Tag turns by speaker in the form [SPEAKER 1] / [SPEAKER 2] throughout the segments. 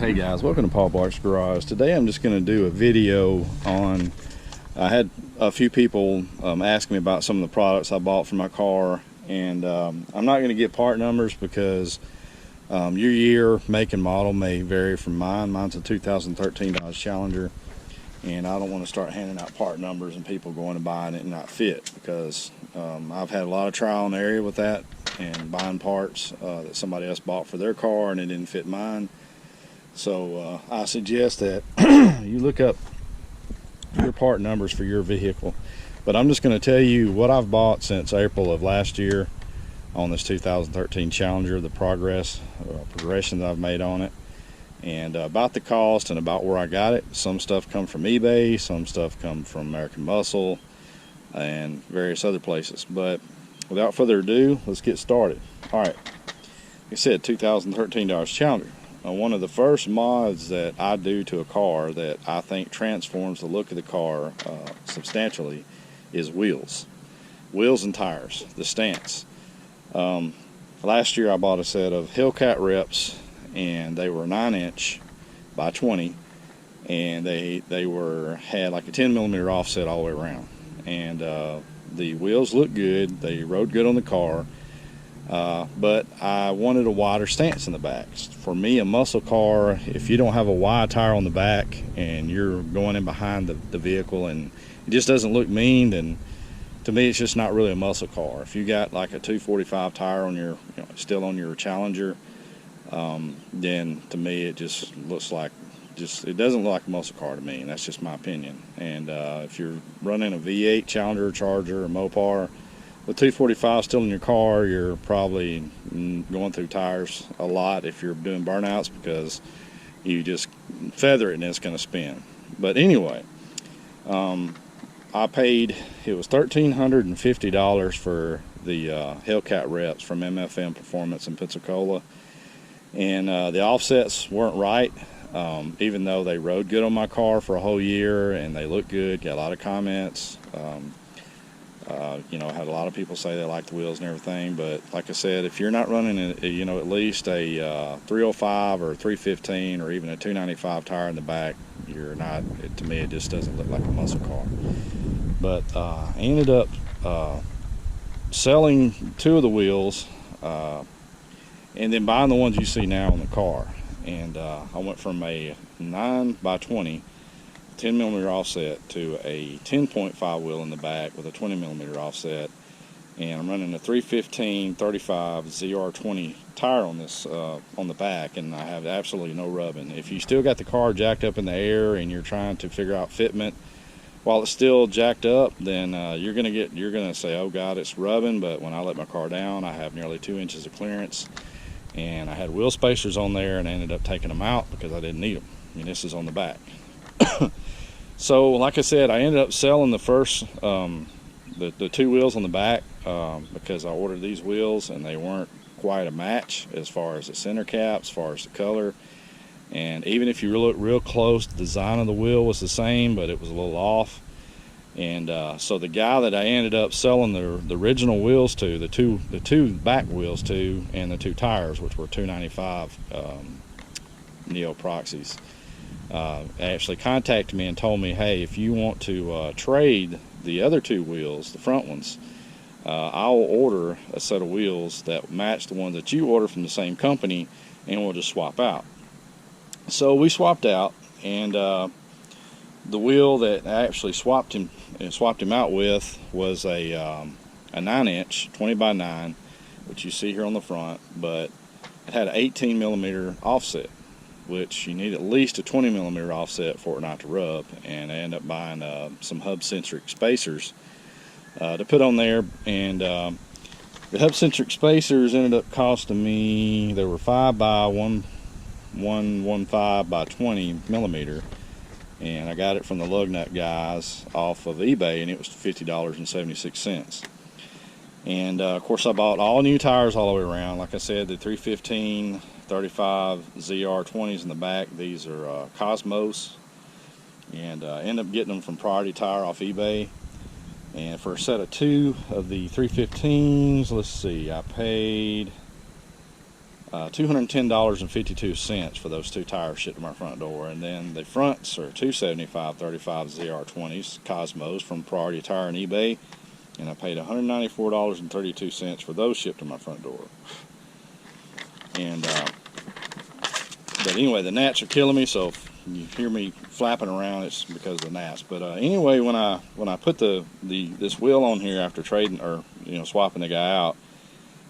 [SPEAKER 1] Hey guys, welcome to Paul Bart's Garage. Today I'm just going to do a video on, I had a few people ask me about some of the products I bought for my car, and I'm not going to get part numbers because your year, make, and model may vary from mine. Mine's a 2013 Dodge Challenger, and I don't want to start handing out part numbers and people going to buying it and not fit, because I've had a lot of trial and error with that and buying parts that somebody else bought for their car and it didn't fit mine. So I suggest that you look up your part numbers for your vehicle. But I'm just going to tell you what I've bought since April of last year on this 2013 Challenger, the progression that I've made on it, and about the cost and about where I got it. Some stuff come from eBay, some stuff come from Americanmuscle and various other places. But without further ado, let's get started. Alright, like I said, 2013 Dodge Challenger. One of the first mods that I do to a car that I think transforms the look of the car substantially is wheels and tires, the stance. Last year I bought a set of Hellcat reps, and they were 9" by 20, and they had like a 10mm offset all the way around, and the wheels looked good, they rode good on the car. But I wanted a wider stance in the back. For me, a muscle car, if you don't have a wide tire on the back and you're going in behind the vehicle and it just doesn't look mean, then to me it's just not really a muscle car. If you got like a 245 tire on your, still on your Challenger, then to me it just looks like, it doesn't look like a muscle car to me, and that's just my opinion. And if you're running a V8 Challenger, Charger, or Mopar, with 245 still in your car, you're probably going through tires a lot if you're doing burnouts, because you just feather it and it's going to spin. But anyway, I paid, it was $1,350 for the Hellcat reps from MFM Performance in Pensacola, and the offsets weren't right, even though they rode good on my car for a whole year and they looked good, got a lot of comments. I had a lot of people say they like the wheels and everything, but like I said, if you're not running at least a 305 or 315 or even a 295 tire in the back, you're not, to me it just doesn't look like a muscle car. But I ended up selling 2 of the wheels and then buying the ones you see now on the car, and I went from a 9 by 20 10mm offset to a 10.5 wheel in the back with a 20mm offset, and I'm running a 315 35 ZR20 tire on this on the back, and I have absolutely no rubbing. If you still got the car jacked up in the air and you're trying to figure out fitment while it's still jacked up, then you're gonna say, oh god, it's rubbing. But when I let my car down, I have nearly 2 inches of clearance, and I had wheel spacers on there and I ended up taking them out because I didn't need them. I mean, this is on the back. So like I said, I ended up selling the first the 2 wheels on the back because I ordered these wheels and they weren't quite a match as far as the center cap, as far as the color, and even if you look real close, the design of the wheel was the same, but it was a little off. And so the guy that I ended up selling the original wheels to, the two back wheels to, and the 2 tires, which were 295 Neo Proxies, actually contacted me and told me, hey, if you want to trade the other 2 wheels, the front ones, I'll order a set of wheels that match the ones that you order from the same company, and we'll just swap out. So we swapped out, and the wheel that I actually swapped him out with was a 9" 20 by 9, which you see here on the front, but it had an 18mm offset, which you need at least a 20mm offset for it not to rub. And I ended up buying some hub-centric spacers to put on there, and the hub-centric spacers ended up costing me, they were 5 by 115 by 20mm, and I got it from the lug nut guys off of eBay, and it was $50.76. And of course I bought all new tires all the way around. Like I said, the 315 35 ZR20s in the back. These are Cosmos, and ended up getting them from Priority Tire off eBay. And for a set of 2 of the 315s, let's see, I paid $210.52 for those two tires shipped to my front door. And then the fronts are $275 35 ZR20s Cosmos from Priority Tire and eBay, and I paid $194.32 for those shipped to my front door. And but anyway, the gnats are killing me, so if you hear me flapping around, it's because of the gnats. But anyway, when I put this wheel on here after trading, or swapping the guy out,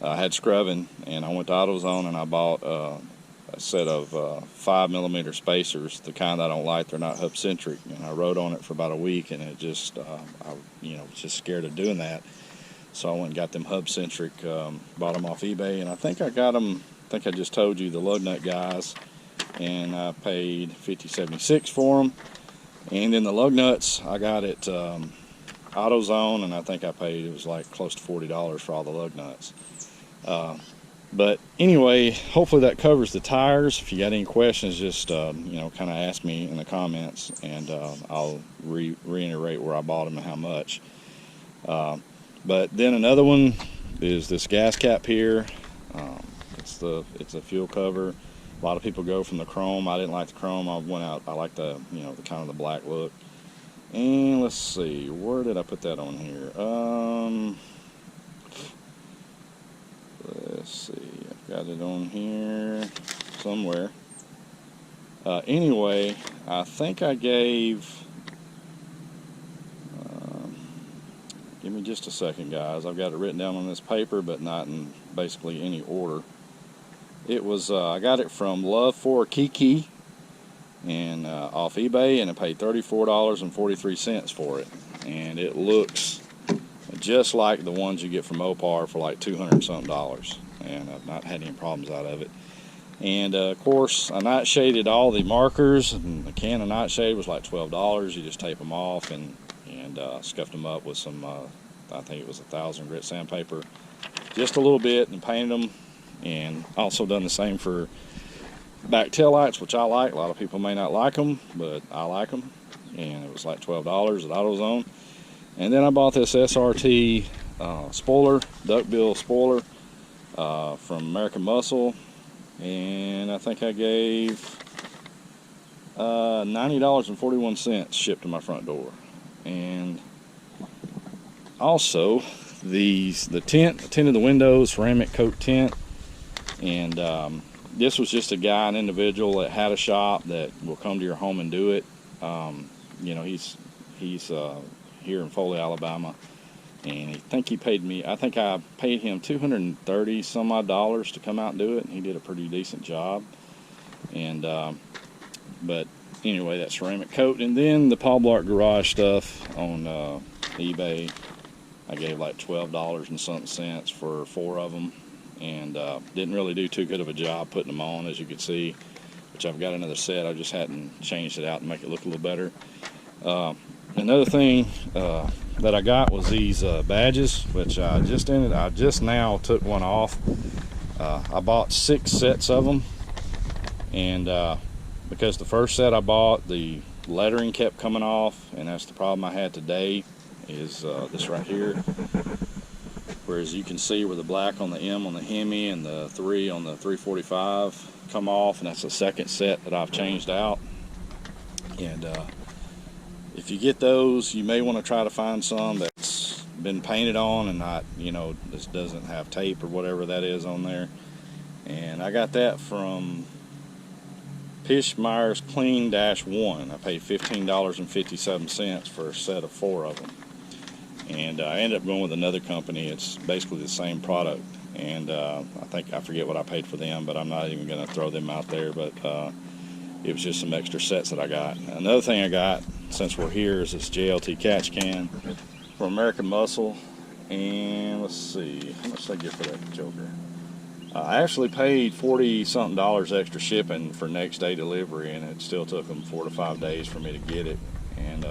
[SPEAKER 1] I had scrubbing, and I went to AutoZone and I bought a set of 5mm spacers, the kind I don't like. They're not hub centric, and I rode on it for about a week, and it just I was just scared of doing that. So I went and got them hub centric, bought them off eBay, and I think I got them. I think I just told you, the lug nut guys, and I paid $50.76 for them. And then the lug nuts I got at AutoZone, and I think I paid, it was like close to $40 for all the lug nuts. But anyway, hopefully that covers the tires. If you got any questions, just kind of ask me in the comments, and I'll reiterate where I bought them and how much. But then another one is this gas cap here. It's a fuel cover. A lot of people go from the chrome. I didn't like the chrome. I went out. I like the the kind of the black look. And let's see, where did I put that on here? Let's see, I've got it on here somewhere. Anyway, I think I gave. Give me just a second, guys. I've got it written down on this paper, but not in basically any order. It was I got it from Love for Kiki, and off eBay, and I paid $34.43 for it. And it looks just like the ones you get from Opar for like $200-something, and I've not had any problems out of it. And of course, I nightshaded all the markers, and the can of nightshade was like $12. You just tape them off and scuffed them up with some, I think it was 1,000 grit sandpaper, just a little bit, and painted them. And also done the same for back tail lights, which I like. A lot of people may not like them, but I like them. And it was like $12 at AutoZone. And then I bought this SRT spoiler, duckbill spoiler, from Americanmuscle, and I think I gave $90.41 shipped to my front door. And also the tinted the windows, ceramic coat tint, and this was just an individual that had a shop that will come to your home and do it. He's here in Foley, Alabama, and I think I paid him $230 some odd to come out and do it, and he did a pretty decent job. And but anyway, that ceramic coat. And then the Paul Blart Garage stuff on eBay, I gave like $12 and something cents for 4 of them, and didn't really do too good of a job putting them on, as you can see, which I've got another set. I just hadn't changed it out to make it look a little better. Another thing that I got was these badges, which I just now took one off. I bought 6 sets of them, and because the first set I bought, the lettering kept coming off, and that's the problem I had today, is this right here. Whereas you can see where the black on the M on the Hemi and the 3 on the 345 come off, and that's the second set that I've changed out. And if you get those, you may want to try to find some that's been painted on and not, this doesn't have tape or whatever that is on there. And I got that from Pishmeyer's Clean-1. I paid $15.57 for a set of 4 of them. And I ended up going with another company. It's basically the same product. And I forget what I paid for them, but I'm not even going to throw them out there. But it was just some extra sets that I got. Another thing I got, since we're here, is this Jlt Cash Can from Americanmuscle. And let's see, how much did I get for that joker? I actually paid $40-something extra shipping for next day delivery, and it still took them 4 to 5 days for me to get it. And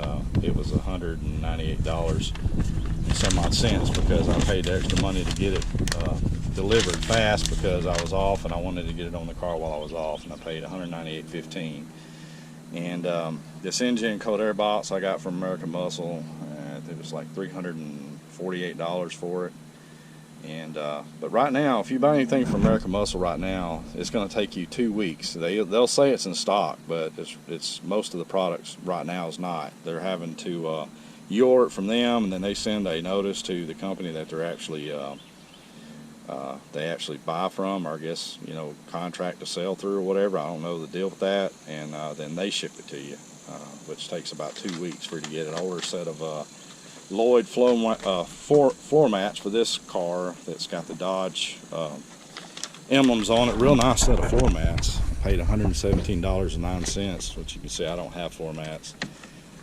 [SPEAKER 1] it was $198 and some odd cents, because I paid the extra money to get it delivered fast, because I was off and I wanted to get it on the car while I was off, and I paid $198.15. And this engine cold air box I got from Americanmuscle, it was like $348 for it. And but right now, if you buy anything from Americanmuscle right now, it's going to take you 2 weeks. They'll say it's in stock, but it's most of the products right now is not. They're having to you order it from them, and then they send a notice to the company that they're actually they actually buy from, or I guess, you know, contract to sell through or whatever. I don't know the deal with that, and then they ship it to you, which takes about 2 weeks for you to get an older set of Lloyd floor mats for this car that's got the Dodge emblems on it. Real nice set of floor mats. Paid $117.09, which you can see I don't have floor mats.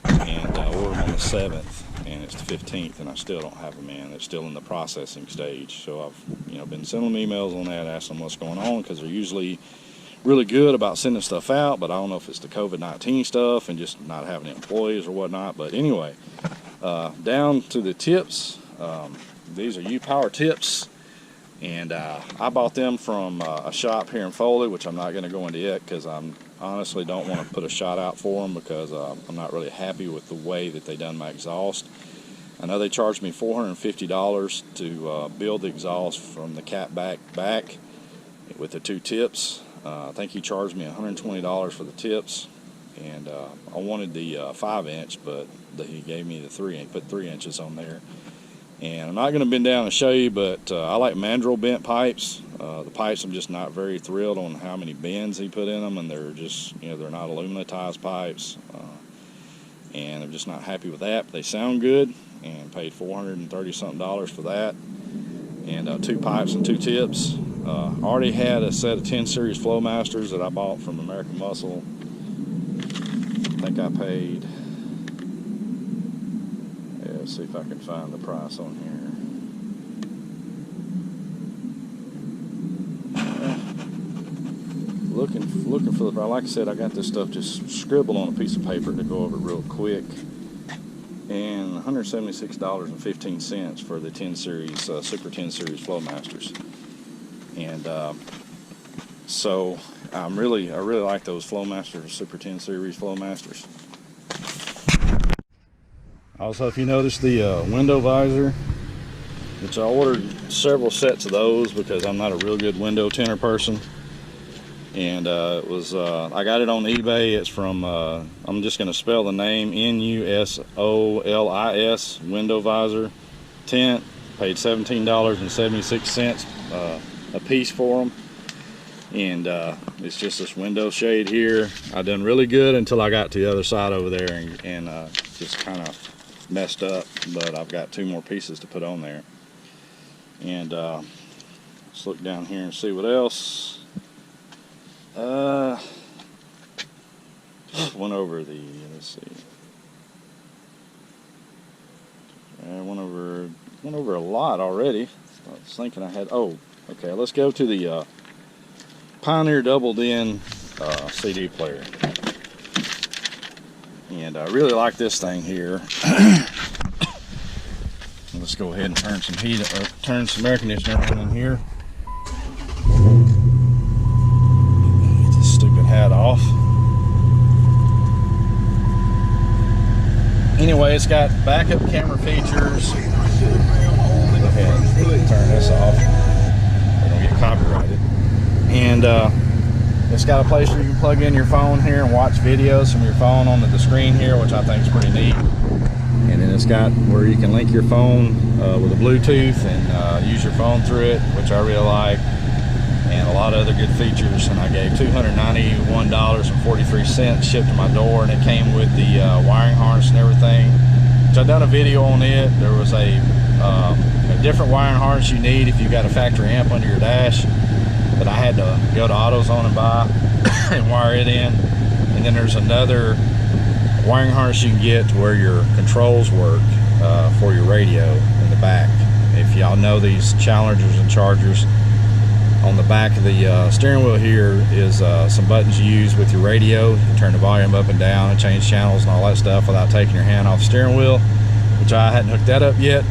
[SPEAKER 1] And I ordered them on the 7th, and it's the 15th, and I still don't have them in. It's still in the processing stage. So I've, you know, been sending them emails on that, asking them what's going on, because they're usually really good about sending stuff out, but I don't know if it's the COVID-19 stuff and just not having employees or whatnot. But anyway, down to the tips. These are U-Power tips, and I bought them from a shop here in Foley, which I'm not going to go into yet because I'm honestly don't want to put a shot out for them, because I'm not really happy with the way that they done my exhaust. I know they charged me $450 to build the exhaust from the cat back with the 2 tips. I think he charged me $120 for the tips, and I wanted the 5-inch, but he gave me the 3-inch, put 3 inches on there. And I'm not going to bend down and show you, but I like mandrel bent pipes. The pipes, I'm just not very thrilled on how many bends he put in them, and they're just, you know, they're not aluminatized pipes, and I'm just not happy with that. But they sound good, and paid $430 something for that, and 2 pipes and 2 tips. I already had a set of 10 series Flowmasters that I bought from Americanmuscle. I think I paid, yeah, let's see if I can find the price on here. Looking for the, like I said, I got this stuff just scribbled on a piece of paper to go over real quick, and $176.15 for the 10 series Super 10 series Flowmasters. And so I really like those Flowmasters, Super 10 series Flowmasters. Also, if you notice the window visor, which I ordered several sets of those because I'm not a real good window tinter person. And it was I got it on eBay. It's from I'm just going to spell the name, N-U-S-O-L-I-S, window visor tint. Paid $17.76 a piece for them, and it's just this window shade here. I done really good until I got to the other side over there, and just kind of messed up, but I've got 2 more pieces to put on there. And let's look down here and see what else. Went over the, let's see, went over a lot already. I was thinking I had, oh, okay, let's go to the Pioneer doubled in CD player. And I really like this thing here. Let's go ahead and turn some heat, or turn some air conditioner on in here. Get this stupid hat off. Anyway, it's got backup camera features. Go ahead and turn this off. We're gonna get copyrighted. And it's got a place where you can plug in your phone here and watch videos from your phone on the screen here, which I think is pretty neat. And then it's got where you can link your phone with a Bluetooth and use your phone through it, which I really like, and a lot of other good features. And I gave $291.43 shipped to my door, and it came with the wiring harness and everything, which I've done a video on it. There was a different wiring harness you need if you got a factory amp under your dash, that I had to go to AutoZone and buy and wire it in. And then there's another wiring harness you can get to where your controls work for your radio in the back. If y'all know these challengers and chargers, on the back of the steering wheel here is some buttons you use with your radio. You can turn the volume up and down and change channels and all that stuff without taking your hand off the steering wheel, which I hadn't hooked that up yet.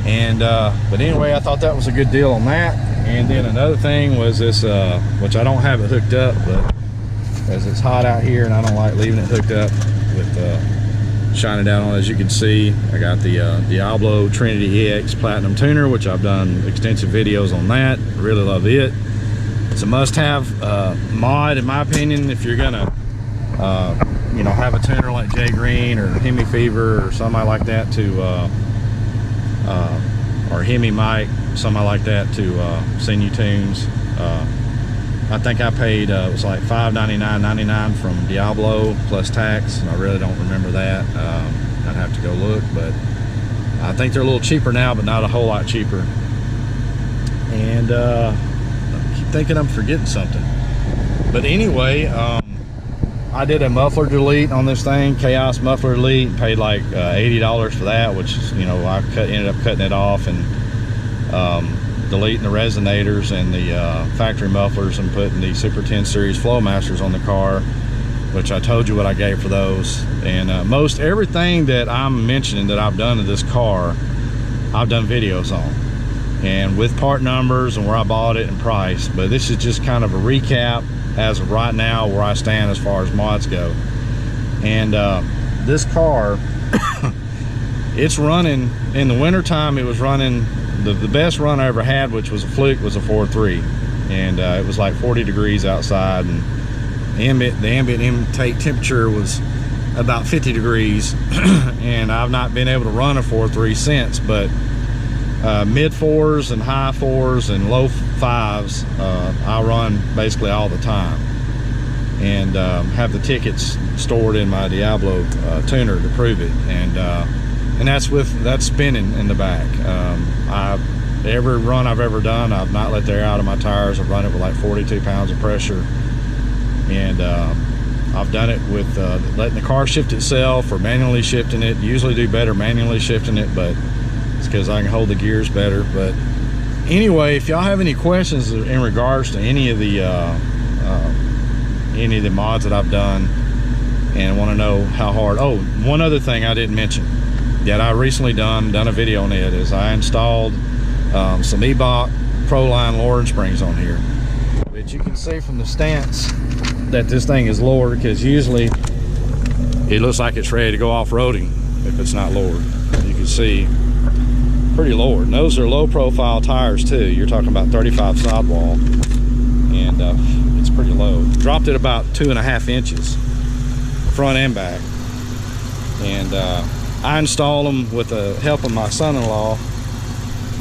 [SPEAKER 1] And but anyway, I thought that was a good deal on that. And then another thing was this, which I don't have it hooked up, but as it's hot out here and I don't like leaving it hooked up with shining down on it. As you can see, I got the Diablo Trinity EX Platinum tuner, which I've done extensive videos on that. Really love it. It's a must-have mod, in my opinion, if you're gonna you know, have a tuner like Jay Green or Hemi Fever or somebody like that to or Hemi Mike, somebody like that to send you tunes. I think I paid it was like $5.99.99 from Diablo plus tax, and I really don't remember that. I'd have to go look, but I think they're a little cheaper now, but not a whole lot cheaper. And I keep thinking I'm forgetting something, but anyway, I did a muffler delete on this thing, Chaos Muffler Delete, paid like $80 for that, which is, you know, I ended up cutting it off and deleting the resonators and the factory mufflers and putting the Super 10 Series Flowmasters on the car, which I told you what I gave for those. And most everything that I'm mentioning that I've done to this car, I've done videos on, and with part numbers and where I bought it and price. But this is just kind of a recap as of right now where I stand as far as mods go. And this car, it's running in the winter time. It was running the best run I ever had, which was a fluke, was a 4.3, and it was like 40 degrees outside, and the ambient intake temperature was about 50 degrees. And I've not been able to run a 4.3 since, but mid 4s and high 4s and low 5s I run basically all the time, and have the tickets stored in my Diablo tuner to prove it. And that's spinning in the back. Every run I've ever done, I've not let the air out of my tires. I've run it with like 42 pounds of pressure, and I've done it with letting the car shift itself or manually shifting it. Usually do better manually shifting it, but it's because I can hold the gears better. But anyway, if y'all have any questions in regards to any of the mods that I've done and want to know how hard, oh, one other thing I didn't mention that I recently done a video on it is I installed some Ebach Proline lowering springs on here, which you can see from the stance that this thing is lowered, because usually it looks like it's ready to go off-roading if it's not lowered. You can see pretty lowered. And those are low profile tires too. You're talking about 35 sidewall, and it's pretty low. Dropped it about 2.5 inches front and back. And I installed them with the help of my son-in-law,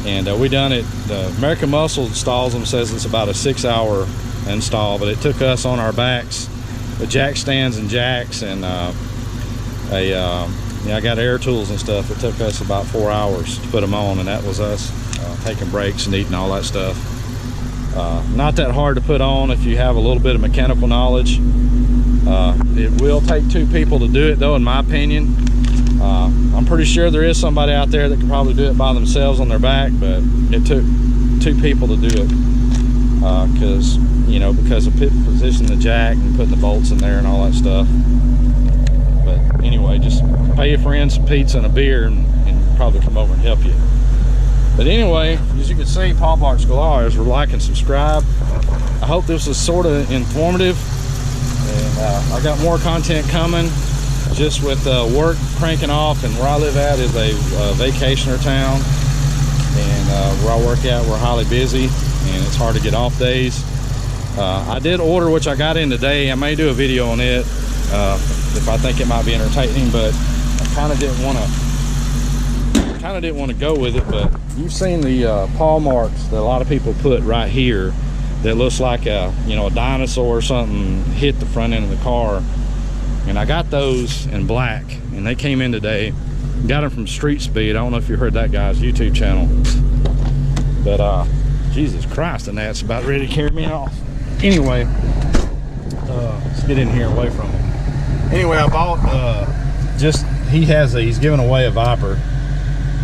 [SPEAKER 1] and we done it. The Americanmuscle installs them, says it's about a 6-hour install, but it took us on our backs with jack stands and jacks, and I got air tools and stuff. It took us about 4 hours to put them on, and that was us taking breaks and eating all that stuff. Not that hard to put on if you have a little bit of mechanical knowledge. It will take 2 people to do it though, in my opinion. I'm pretty sure there is somebody out there that can probably do it by themselves on their back, but it took 2 people to do it, because of positioning the jack and putting the bolts in there and all that stuff. But anyway, just pay your friends some pizza and a beer, and probably come over and help you. But anyway, as you can see, Paul Bart's Galars, like and subscribe. I hope this was sort of informative, and I got more content coming. Just with work cranking off, and where I live at is a vacationer town, and where I work at, we're highly busy, and it's hard to get off days. I did order, which I got in today. I may do a video on it if I think it might be entertaining, but I kind of didn't want to go with it. But you've seen the paw marks that a lot of people put right here that looks like a dinosaur or something hit the front end of the car. And I got those in black, and they came in today. Got them from Street Speed. I don't know if you heard that guy's YouTube channel, but Jesus Christ, and that's about ready to carry me off. Anyway, let's get in here away from him. Anyway, I bought he's giving away a Viper,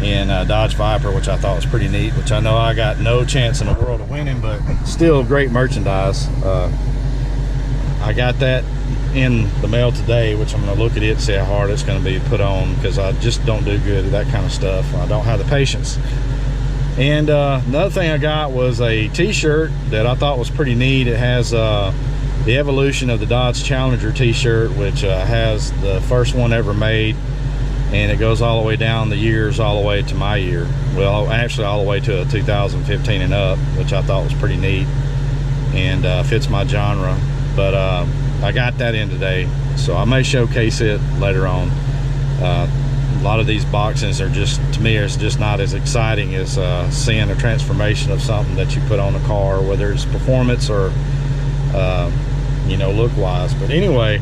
[SPEAKER 1] and Dodge Viper, which I thought was pretty neat, which I know I got no chance in the world of winning, but still great merchandise. I got that in the mail today, which I'm going to look at it and see how hard it's going to be put on, because I just don't do good at that kind of stuff. I don't have the patience. And another thing I got was a t-shirt that I thought was pretty neat. It has the evolution of the Dodge Challenger t-shirt, which has the first one ever made and it goes all the way down the years, all the way to my year. Well, actually all the way to a 2015 and up, which I thought was pretty neat and fits my genre. But I got that in today, so I may showcase it later on. A lot of these boxes are just, to me, it's just not as exciting as seeing a transformation of something that you put on a car, whether it's performance or you know, look wise. But anyway,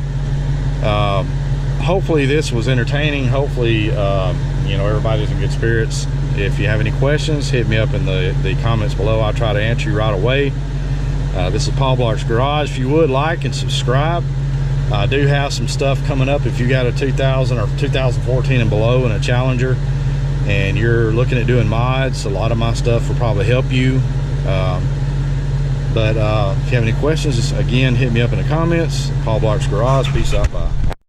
[SPEAKER 1] hopefully this was entertaining. Hopefully you know, everybody's in good spirits. If you have any questions, hit me up in the comments below. I'll try to answer you right away. This is Paul Blark's Garage. If you would like and subscribe, I do have some stuff coming up. If you got a 2000 or 2014 and below and a Challenger and you're looking at doing mods, a lot of my stuff will probably help you. But if you have any questions, again, hit me up in the comments. Paul Blark's Garage. Peace out. Bye.